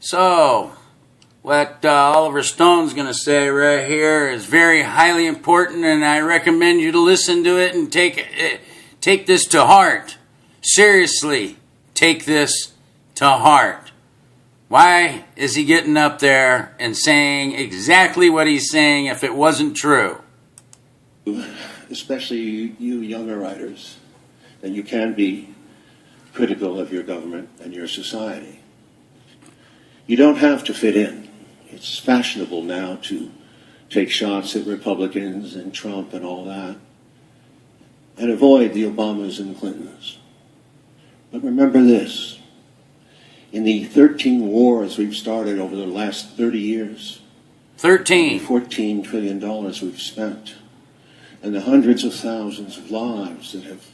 So, what Oliver Stone's going to say right here is very highly important, and I recommend you to listen to it and take this to heart. Seriously, take this to heart. Why is he getting up there and saying exactly what he's saying if it wasn't true? Especially you younger writers, that you can be critical of your government and your society. You don't have to fit in. It's fashionable now to take shots at Republicans and Trump and all that, and avoid the Obamas and Clintons. But remember this. In the 13 wars we've started over the last 30 years, 13. $14 trillion we've spent, and the hundreds of thousands of lives that have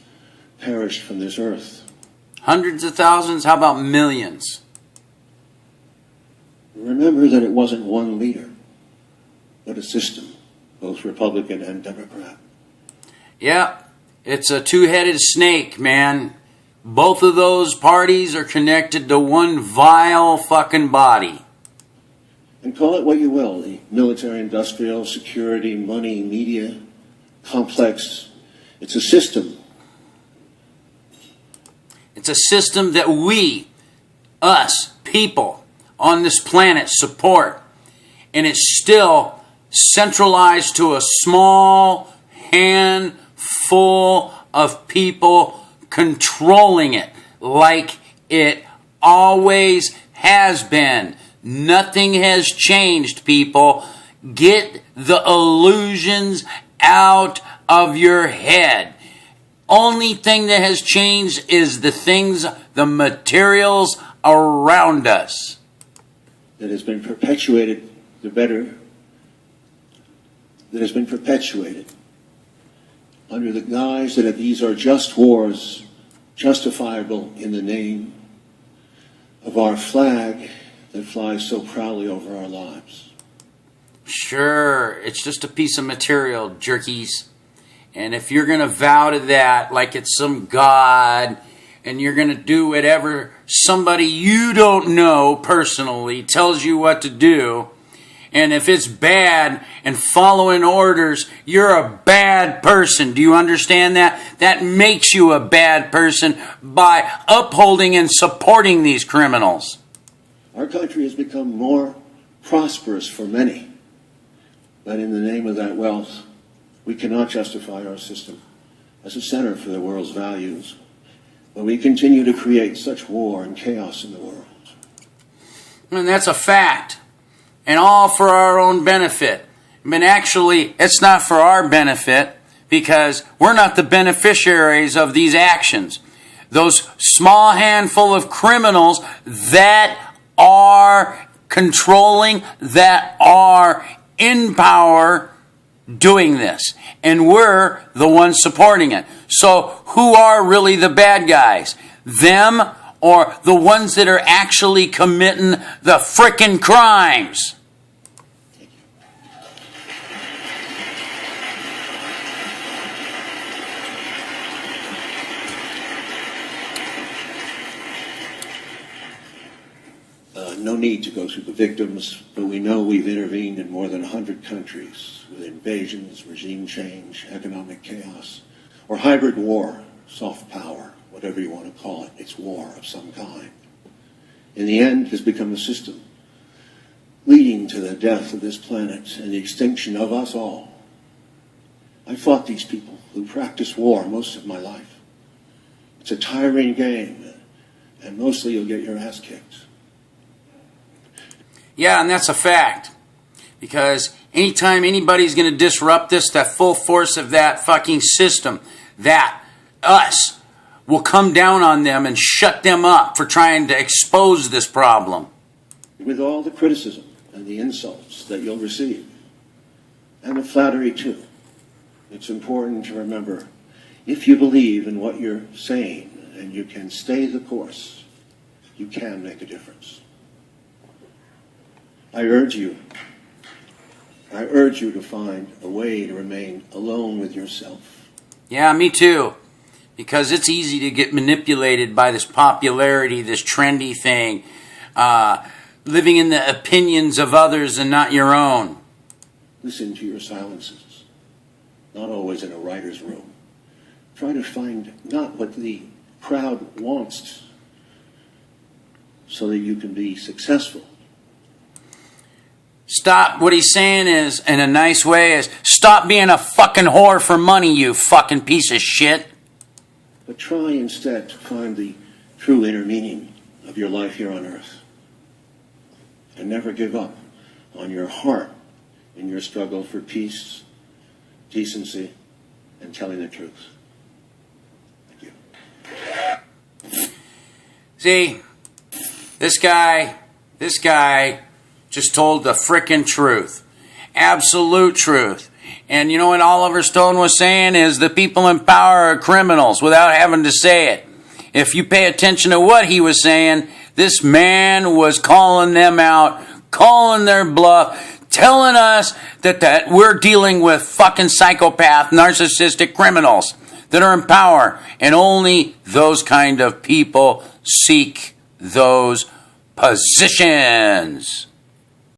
perished from this earth. Hundreds of thousands? How about millions? Remember that it wasn't one leader, but a system, both Republican and Democrat. Yeah, it's a two-headed snake, man. Both of those parties are connected to one vile fucking body. And call it what you will, the military, industrial, security, money, media, complex. It's a system. It's a system that we, us, people on this planet support. And it's still centralized to a small handful of people controlling it like it always has been. Nothing has changed, people. Get the illusions out of your head. Only thing that has changed is the things, the materials around us. That has been perpetuated, that has been perpetuated under the guise that these are just wars, justifiable in the name of our flag that flies so proudly over our lives. Sure, it's just a piece of material, jerkies. And if you're going to vow to that like it's some god, and you're going to do whatever somebody you don't know personally tells you what to do, and if it's bad and following orders, you're a bad person. Do you understand that? That makes you a bad person by upholding and supporting these criminals. Our country has become more prosperous for many, but in the name of that wealth, we cannot justify our system as a center for the world's values. But we continue to create such war and chaos in the world. And that's a fact. And all for our own benefit. I mean, actually, it's not for our benefit because we're not the beneficiaries of these actions. Those small handful of criminals that are controlling, that are in power doing this. And we're the ones supporting it. So who are really the bad guys? Them or the ones that are actually committing the frickin' crimes? No need to go through the victims, but we know we've intervened in more than 100 countries with invasions, regime change, economic chaos, or hybrid war, soft power, whatever you want to call it. It's war of some kind. In the end, it has become a system leading to the death of this planet and the extinction of us all. I fought these people who practice war most of my life. It's a tiring game, and mostly you'll get your ass kicked. Yeah, and that's a fact. Because anytime anybody's going to disrupt this, that full force of that fucking system, that us will come down on them and shut them up for trying to expose this problem. With all the criticism and the insults that you'll receive, and the flattery too, it's important to remember, if you believe in what you're saying and you can stay the course, you can make a difference. I urge you to find a way to remain alone with yourself. Yeah, me too. Because it's easy to get manipulated by this popularity, this trendy thing. The living in the opinions of others and not your own. Listen to your silences, not always in a writer's room. Try to find not what the crowd wants so that you can be successful. Stop. What he's saying is, in a nice way, is stop being a fucking whore for money, you fucking piece of shit. But try instead to find the true inner meaning of your life here on earth. And never give up on your heart in your struggle for peace, decency, and telling the truth. Thank you. See, this guy just told the frickin' truth. Absolute truth. And you know what Oliver Stone was saying is the people in power are criminals without having to say it. If you pay attention to what he was saying, this man was calling them out, calling their bluff, telling us that we're dealing with fucking psychopath, narcissistic criminals that are in power. And only those kind of people seek those positions.